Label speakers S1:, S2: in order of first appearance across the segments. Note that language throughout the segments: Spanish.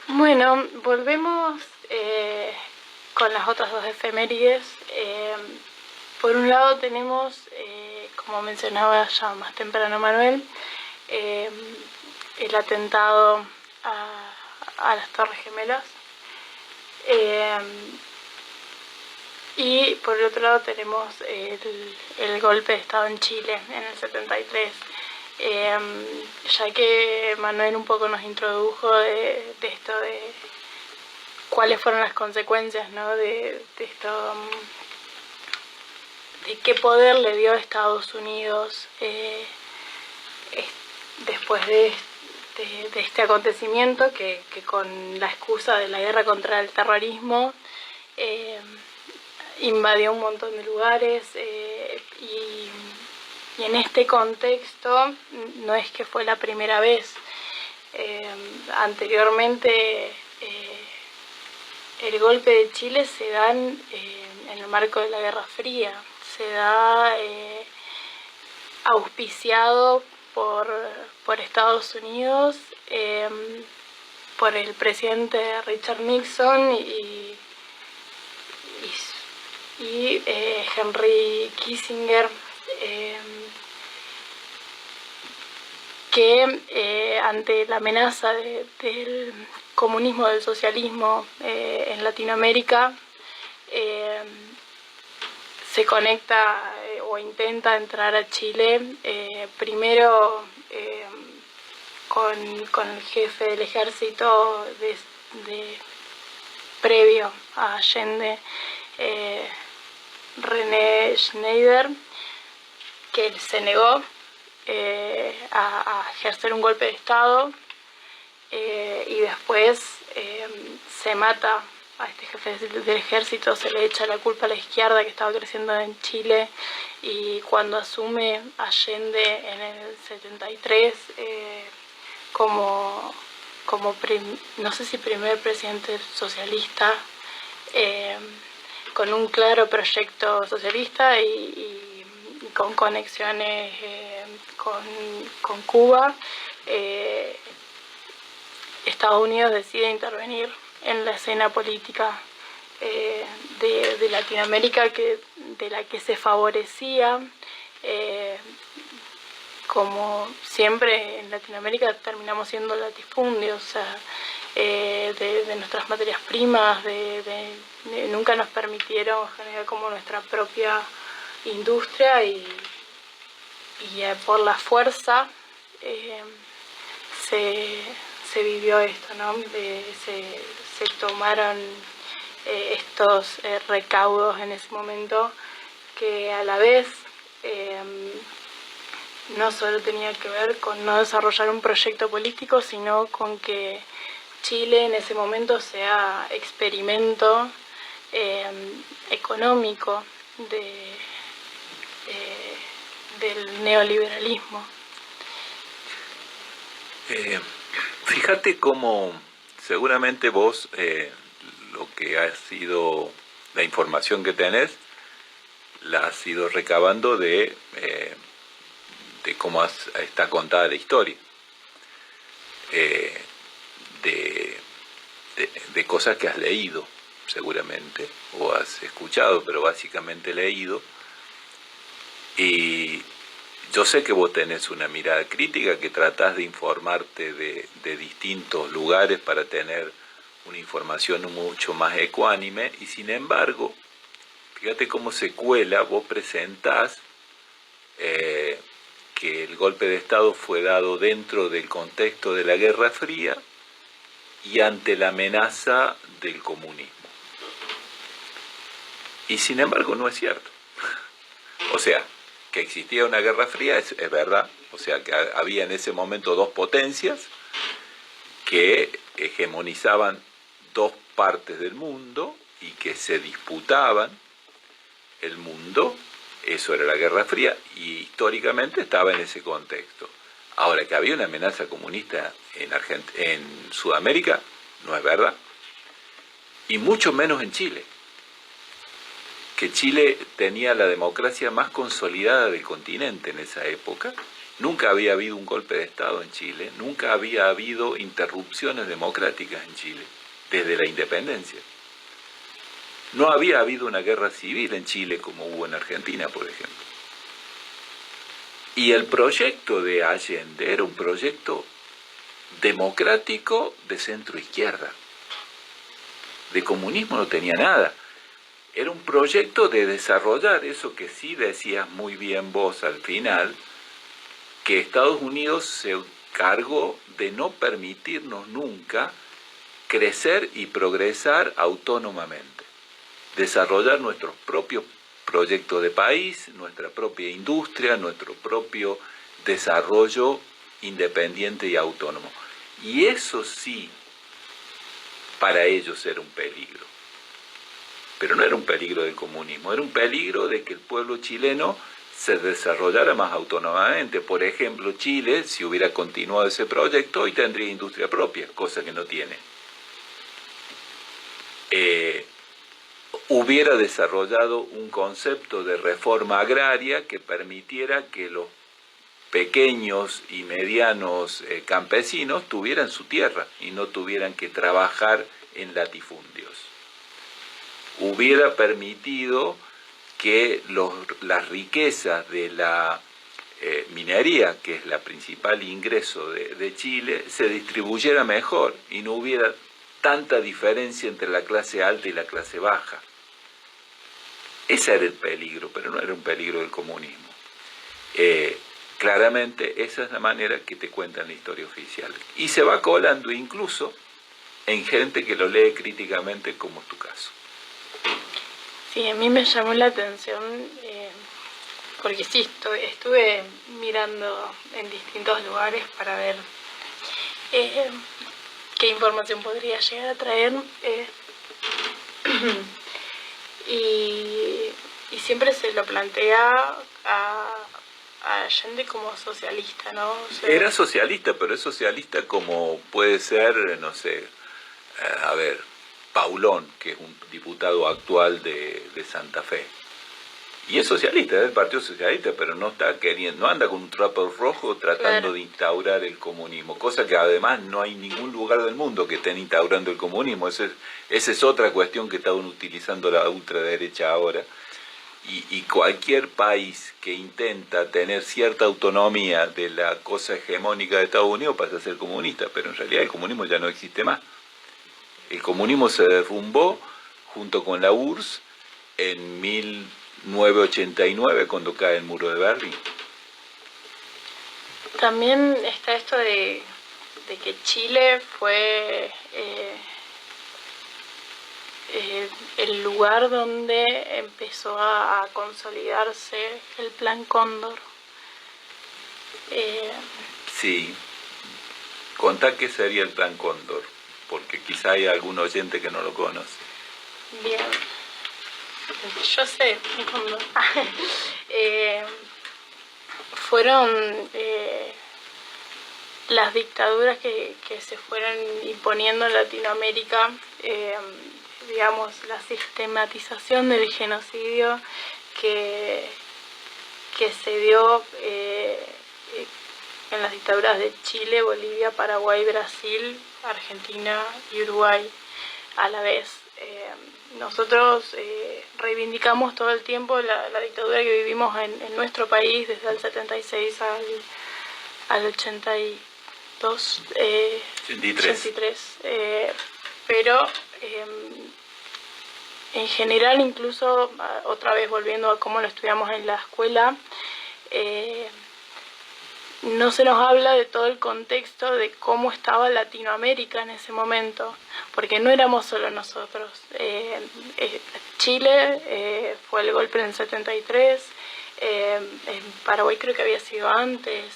S1: Bueno, volvemos con las otras dos efemérides. Por un lado tenemos, como mencionaba ya más temprano Manuel, el atentado a las Torres Gemelas. Y por el otro lado tenemos el golpe de Estado en Chile en el 73. Ya que Manuel un poco nos introdujo de esto de cuáles fueron las consecuencias, ¿no? de esto, de qué poder le dio a Estados Unidos después de este acontecimiento que con la excusa de la guerra contra el terrorismo invadió un montón de lugares y en este contexto no es que fue la primera vez. Anteriormente el golpe de Chile se da en el marco de la Guerra Fría, se da auspiciado por Estados Unidos, por el presidente Richard Nixon y Henry Kissinger, que ante la amenaza del comunismo, del socialismo en Latinoamérica, se conecta o intenta entrar a Chile, primero con el jefe del ejército previo a Allende, René Schneider, que se negó a ejercer un golpe de Estado, y después se mata a este jefe del ejército, se le echa la culpa a la izquierda que estaba creciendo en Chile, y cuando asume Allende en el 73 no sé si primer presidente socialista, con un claro proyecto socialista y con conexiones con Cuba, Estados Unidos decide intervenir en la escena política de Latinoamérica, de la que se favorecía, como siempre en Latinoamérica terminamos siendo latifundios, o sea, de nuestras materias primas, nunca nos permitieron generar como nuestra propia industria y por la fuerza se vivió esto, ¿no? Se tomaron estos recaudos en ese momento, que a la vez no solo tenía que ver con no desarrollar un proyecto político, sino con que Chile en ese momento sea experimento económico del neoliberalismo.
S2: Fíjate cómo seguramente vos lo que ha sido la información que tenés la has ido recabando de cómo está contada la historia, de cosas que has leído seguramente o has escuchado, pero básicamente leído. Y yo sé que vos tenés una mirada crítica, que tratás de informarte de distintos lugares para tener una información mucho más ecuánime, y sin embargo, fíjate cómo se cuela, vos presentás que el golpe de Estado fue dado dentro del contexto de la Guerra Fría y ante la amenaza del comunismo. Y sin embargo no es cierto. O sea, que existía una Guerra Fría es verdad. O sea, que había en ese momento dos potencias que hegemonizaban dos partes del mundo y que se disputaban el mundo. Eso era la Guerra Fría y históricamente estaba en ese contexto. Ahora, que había una amenaza comunista en Sudamérica, no es verdad. Y mucho menos en Chile. Que Chile tenía la democracia más consolidada del continente en esa época Nunca había habido un golpe de Estado en Chile, nunca había habido interrupciones democráticas en Chile, desde la independencia. No había habido una guerra civil en Chile como hubo en Argentina, por ejemplo. Y el proyecto de Allende era un proyecto democrático de centro-izquierda. De comunismo no tenía nada. Era un proyecto de desarrollar eso que sí decías muy bien vos al final, que Estados Unidos se encargó de no permitirnos nunca crecer y progresar autónomamente. Desarrollar nuestros propios proyectos de país, nuestra propia industria, nuestro propio desarrollo independiente y autónomo. Y eso sí, para ellos era un peligro. Pero no era un peligro del comunismo, era un peligro de que el pueblo chileno se desarrollara más autónomamente. Por ejemplo, Chile, si hubiera continuado ese proyecto, hoy tendría industria propia, cosa que no tiene. Hubiera desarrollado un concepto de reforma agraria que permitiera que los pequeños y medianos campesinos tuvieran su tierra y no tuvieran que trabajar en latifundios. Hubiera permitido que las riquezas de la minería, que es el principal ingreso de Chile, se distribuyera mejor y no hubiera tanta diferencia entre la clase alta y la clase baja. Ese era el peligro, pero no era un peligro del comunismo. Claramente esa es la manera que te cuentan la historia oficial. Y se va colando incluso en gente que lo lee críticamente, como es tu caso.
S1: Sí, a mí me llamó la atención porque sí, estuve mirando en distintos lugares para ver qué información podría llegar a traer y siempre se lo plantea a Allende como socialista, ¿no? O sea,
S2: era socialista, pero es socialista como puede ser, no sé, a ver, Paulón, que es un diputado actual de Santa Fe. Y es socialista, es del Partido Socialista, pero no está queriendo, no anda con un trapo rojo tratando de instaurar el comunismo, cosa que además no hay ningún lugar del mundo que estén instaurando el comunismo. Esa es otra cuestión que están utilizando la ultraderecha ahora. Y cualquier país que intenta tener cierta autonomía de la cosa hegemónica de Estados Unidos pasa a ser comunista, pero en realidad el comunismo ya no existe más. El comunismo se derrumbó junto con la URSS en 1989 cuando cae el muro de Berlín.
S1: También está esto de que Chile fue el lugar donde empezó a consolidarse el Plan Cóndor.
S2: Sí. Contá qué sería el Plan Cóndor, porque quizá hay algún oyente que no lo conoce.
S1: Bien. Yo sé, Cóndor. Fueron las dictaduras que se fueron imponiendo en Latinoamérica, digamos, la sistematización del genocidio que se dio en las dictaduras de Chile, Bolivia, Paraguay, Brasil, Argentina y Uruguay a la vez. Nosotros reivindicamos todo el tiempo la dictadura que vivimos en nuestro país desde el 76 al 82, 83. Pero en general, incluso otra vez volviendo a cómo lo estudiamos en la escuela, no se nos habla de todo el contexto de cómo estaba Latinoamérica en ese momento, porque no éramos solo nosotros. Chile fue el golpe en el 73, en Paraguay creo que había sido antes.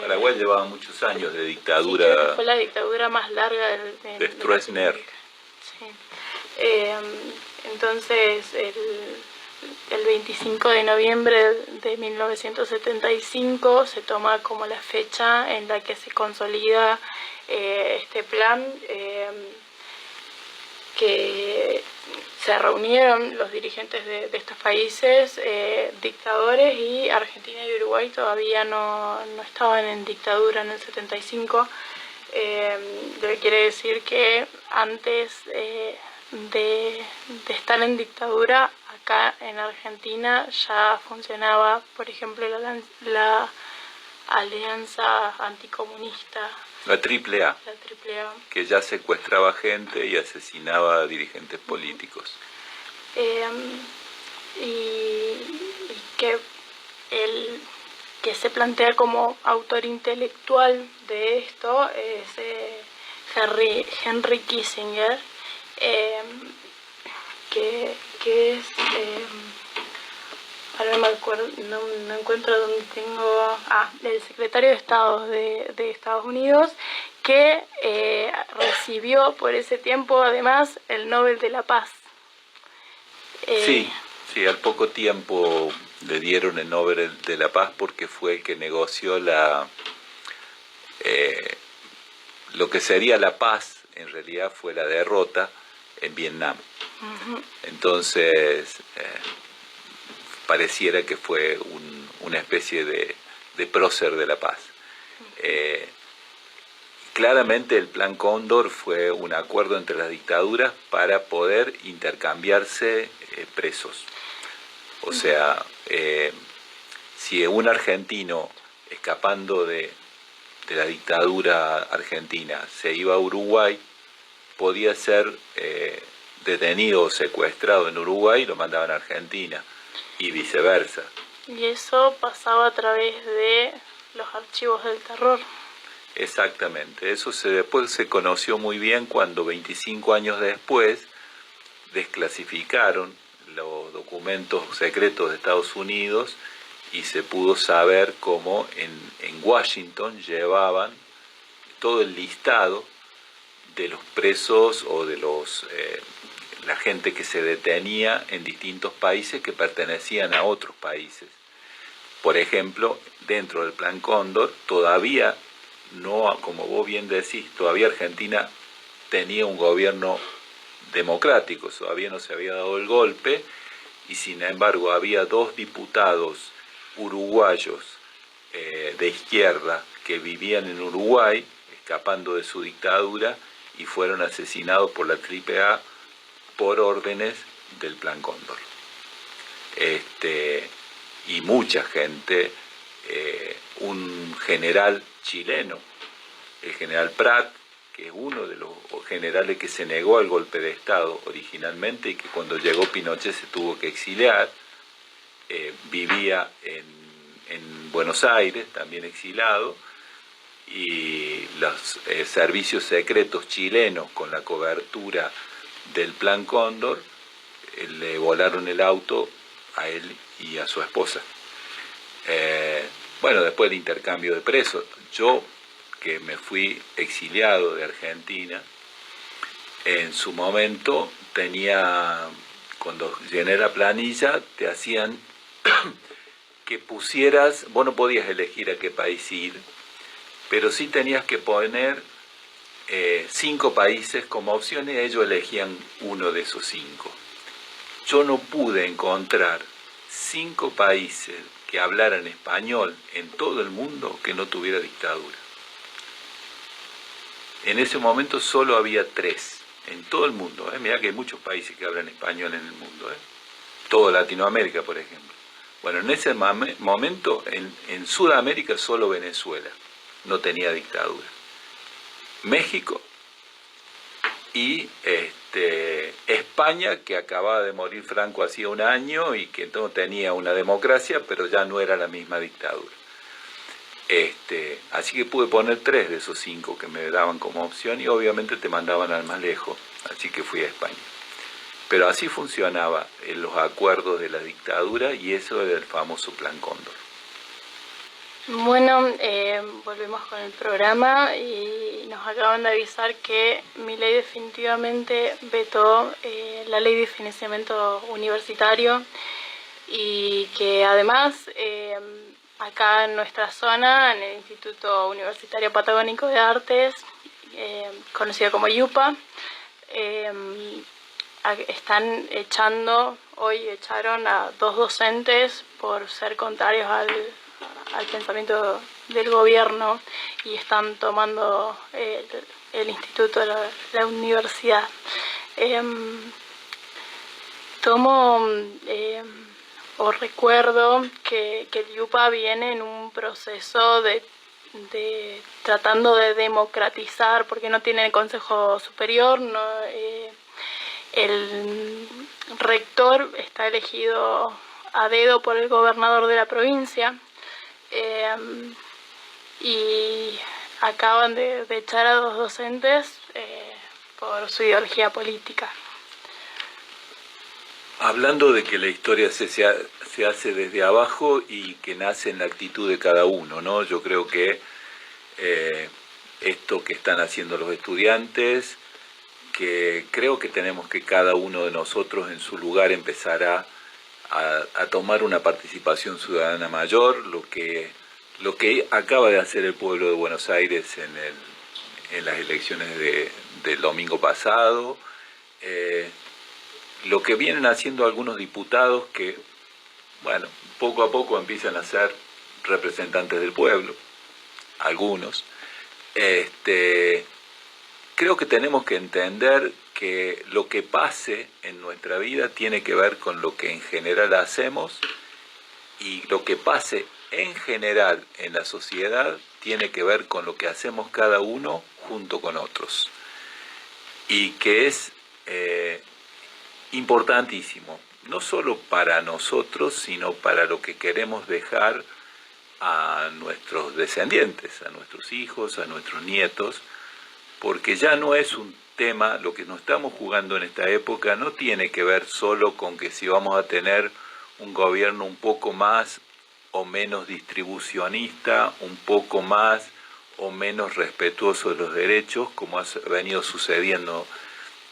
S2: Paraguay llevaba muchos años de dictadura.
S1: Sí, creo que fue la dictadura más larga
S2: de Stroessner.
S1: Sí. Entonces, el 25 de noviembre de 1975 se toma como la fecha en la que se consolida este plan, que se reunieron los dirigentes de estos países dictadores, y Argentina y Uruguay todavía no estaban en dictadura en el 75, lo que quiere decir que antes de estar en dictadura, acá en Argentina ya funcionaba, por ejemplo, la Alianza Anticomunista.
S2: La AAA,
S1: La AAA.
S2: que ya secuestraba gente y asesinaba a dirigentes políticos.
S1: Y que el que se plantea como autor intelectual de esto es Henry Kissinger, que es... ahora no me acuerdo, no encuentro dónde tengo... el secretario de Estado de Estados Unidos, que recibió por ese tiempo además el Nobel de la Paz.
S2: Sí, al poco tiempo le dieron el Nobel de la Paz porque fue el que negoció lo que sería la paz, en realidad fue la derrota en Vietnam. Uh-huh. Entonces... pareciera que fue una especie de prócer de la paz. Claramente el Plan Cóndor fue un acuerdo entre las dictaduras para poder intercambiarse presos. O sea, si un argentino escapando de la dictadura argentina se iba a Uruguay, podía ser detenido o secuestrado en Uruguay y lo mandaban a Argentina. Y viceversa.
S1: Y eso pasaba a través de los archivos del terror.
S2: Exactamente. Eso después se conoció muy bien cuando 25 años después desclasificaron los documentos secretos de Estados Unidos y se pudo saber cómo en Washington llevaban todo el listado de los presos o de la gente que se detenía en distintos países que pertenecían a otros países. Por ejemplo, dentro del Plan Cóndor, todavía no, como vos bien decís, todavía Argentina tenía un gobierno democrático, todavía no se había dado el golpe, y sin embargo había 2 diputados uruguayos de izquierda que vivían en Uruguay, escapando de su dictadura, y fueron asesinados por la AAA por órdenes del Plan Cóndor. Y mucha gente, un general chileno, el general Prat, que es uno de los generales que se negó al golpe de Estado originalmente y que cuando llegó Pinochet se tuvo que exiliar, vivía en Buenos Aires, también exilado, y los servicios secretos chilenos con la cobertura del Plan Cóndor le volaron el auto a él y a su esposa. Bueno, después del intercambio de presos, yo que me fui exiliado de Argentina, en su momento cuando llené la planilla, te hacían que pusieras, vos no podías elegir a qué país ir, pero sí tenías que poner 5 países como opción y ellos elegían uno de esos 5. Yo no pude encontrar 5 países que hablaran español en todo el mundo que no tuviera dictadura. En ese momento solo había 3 en todo el mundo. Mirá que hay muchos países que hablan español en el mundo. Toda Latinoamérica, por ejemplo. Bueno, en ese momento en Sudamérica solo Venezuela no tenía dictadura. México y España, que acababa de morir Franco hacía un año y que no tenía una democracia, pero ya no era la misma dictadura. Así que pude poner 3 de esos 5 que me daban como opción y obviamente te mandaban al más lejos, así que fui a España. Pero así funcionaba los acuerdos de la dictadura y eso era el famoso Plan Cóndor.
S1: Bueno, volvemos con el programa y nos acaban de avisar que Milei definitivamente vetó la ley de financiamiento universitario y que además acá en nuestra zona, en el Instituto Universitario Patagónico de Artes, conocido como IUPA, están hoy echaron a 2 docentes por ser contrarios al pensamiento del gobierno y están tomando el instituto, la universidad. Recuerdo que el IUPA viene en un proceso de tratando de democratizar, porque no tiene el Consejo Superior, el rector está elegido a dedo por el gobernador de la provincia, y acaban de echar a 2 docentes por su ideología política.
S2: Hablando de que la historia se hace desde abajo y que nace en la actitud de cada uno, ¿no? Yo creo que esto que están haciendo los estudiantes, que creo que tenemos que cada uno de nosotros en su lugar empezar a tomar una participación ciudadana mayor, lo que acaba de hacer el pueblo de Buenos Aires en las elecciones del domingo pasado, lo que vienen haciendo algunos diputados que, bueno, poco a poco empiezan a ser representantes del pueblo, algunos. Creo que tenemos que entender que lo que pase en nuestra vida tiene que ver con lo que en general hacemos, y lo que pase en general en la sociedad tiene que ver con lo que hacemos cada uno junto con otros. Y que es importantísimo, no solo para nosotros, sino para lo que queremos dejar a nuestros descendientes, a nuestros hijos, a nuestros nietos, porque ya no es un tema, lo que nos estamos jugando en esta época no tiene que ver solo con que si vamos a tener un gobierno un poco más o menos distribucionista, un poco más o menos respetuoso de los derechos, como ha venido sucediendo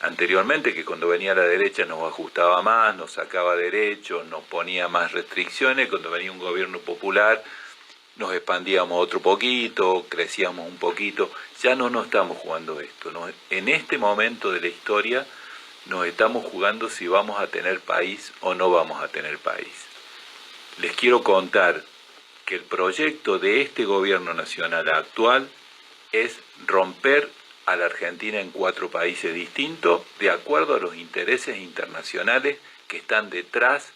S2: anteriormente, que cuando venía la derecha nos ajustaba más, nos sacaba derechos, nos ponía más restricciones, cuando venía un gobierno popular nos expandíamos otro poquito, crecíamos un poquito. Ya no nos estamos jugando esto, ¿no? En este momento de la historia nos estamos jugando si vamos a tener país o no vamos a tener país. Les quiero contar que el proyecto de este gobierno nacional actual es romper a la Argentina en 4 países distintos, de acuerdo a los intereses internacionales que están detrás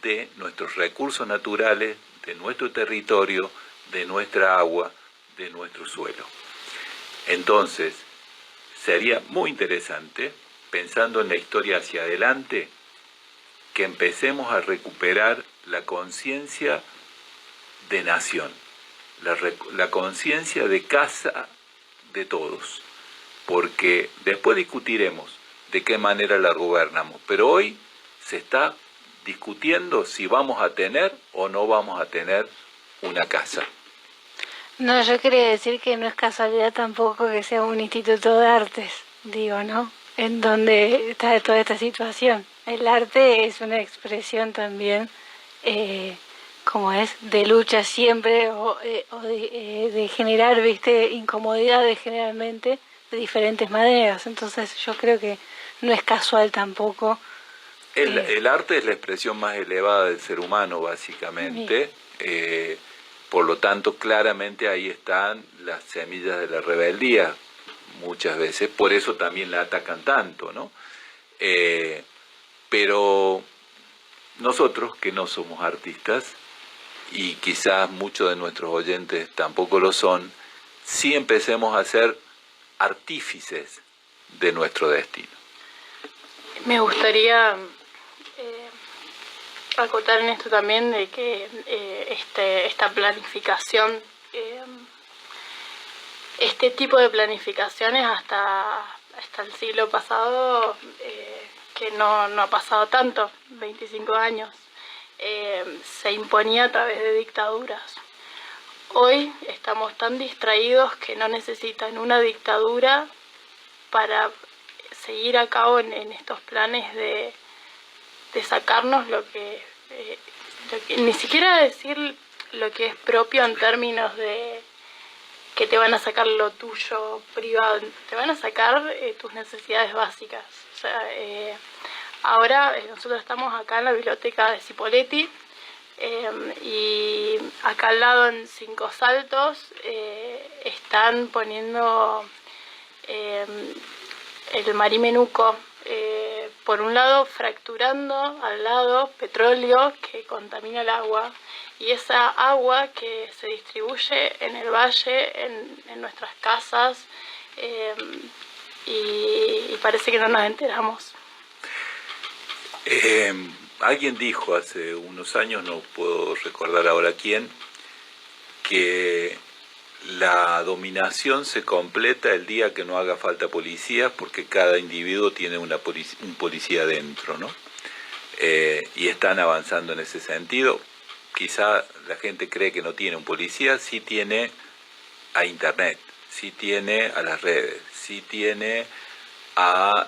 S2: de nuestros recursos naturales, de nuestro territorio, de nuestra agua, de nuestro suelo. Entonces, sería muy interesante, pensando en la historia hacia adelante, que empecemos a recuperar la conciencia de nación, la conciencia de casa de todos, porque después discutiremos de qué manera la gobernamos, pero hoy se está discutiendo si vamos a tener o no vamos a tener una casa.
S3: No, yo quería decir que no es casualidad tampoco que sea un instituto de artes, digo, ¿no? En donde está toda esta situación. El arte es una expresión también, como es, de lucha siempre, o de generar, viste, incomodidades generalmente, de diferentes maneras. Entonces yo creo que no es casual tampoco.
S2: El arte es la expresión más elevada del ser humano, básicamente. Por lo tanto, claramente ahí están las semillas de la rebeldía, muchas veces. Por eso también la atacan tanto, ¿no? Pero nosotros, que no somos artistas, y quizás muchos de nuestros oyentes tampoco lo son, sí empecemos a ser artífices de nuestro destino.
S1: Me gustaría acotar en esto también de que esta planificación, este tipo de planificaciones hasta el siglo pasado, que no ha pasado tanto, 25 años, se imponía a través de dictaduras. Hoy estamos tan distraídos que no necesitan una dictadura para seguir a cabo en estos planes de sacarnos lo que ni siquiera decir lo que es propio en términos de que te van a sacar lo tuyo privado, te van a sacar tus necesidades básicas. O sea, ahora nosotros estamos acá en la biblioteca de Cipolletti, y acá al lado en Cinco Saltos están poniendo el Marimenuco, por un lado fracturando al lado petróleo que contamina el agua, y esa agua que se distribuye en el valle, en nuestras casas, y parece que no nos enteramos.
S2: Alguien dijo hace unos años, no puedo recordar ahora quién, que la dominación se completa el día que no haga falta policías, porque cada individuo tiene un policía dentro, ¿no? Y están avanzando en ese sentido. Quizá la gente cree que no tiene un policía, sí tiene a Internet, sí tiene a las redes, sí tiene a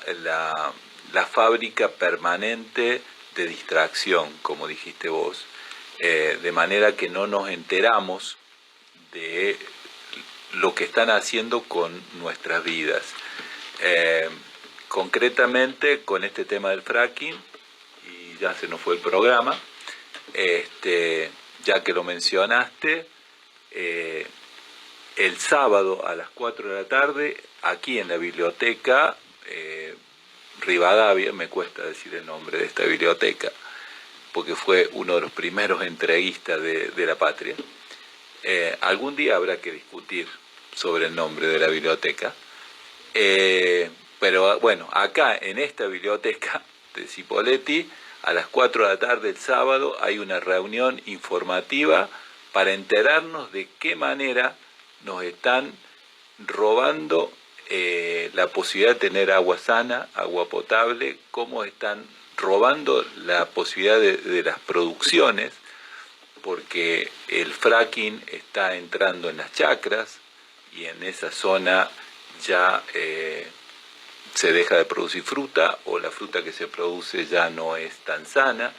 S2: la fábrica permanente de distracción, como dijiste vos, de manera que no nos enteramos de lo que están haciendo con nuestras vidas. Concretamente con este tema del fracking, y ya se nos fue el programa, ya que lo mencionaste, el sábado a las 4 de la tarde, aquí en la biblioteca Rivadavia, me cuesta decir el nombre de esta biblioteca, porque fue uno de los primeros entreguistas de la patria. Algún día habrá que discutir sobre el nombre de la biblioteca, pero bueno, acá en esta biblioteca de Cipolletti, a las 4 de la tarde el sábado hay una reunión informativa para enterarnos de qué manera nos están robando la posibilidad de tener agua sana, agua potable, cómo están robando la posibilidad de las producciones, porque el fracking está entrando en las chacras y en esa zona ya se deja de producir fruta, o la fruta que se produce ya no es tan sana,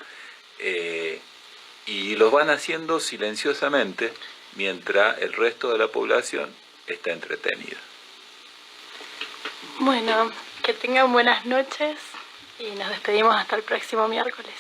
S2: y los van haciendo silenciosamente mientras el resto de la población está entretenida.
S1: Bueno, que tengan buenas noches y nos despedimos hasta el próximo miércoles.